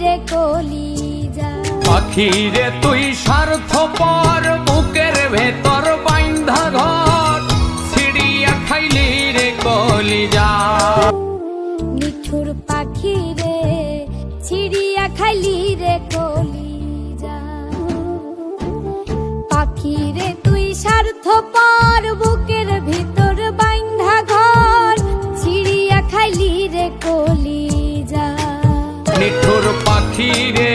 রে কলিজা। পাখি রে তুই স্বার্থপর, বুকের ভেতর বাইন্ধা ঘর ছিড়িয়া খাইলি রে কলিজা। নিঠুর পাখি রে ছিড়িয়া খাইলি রে কলিজা। পাখি রে তুই স্বার্থপর, বুকের ভিতর বাইন্ধা ঘর ছিড়িয়া খাইলি রে কলিজা। নিঠুর পাখি রে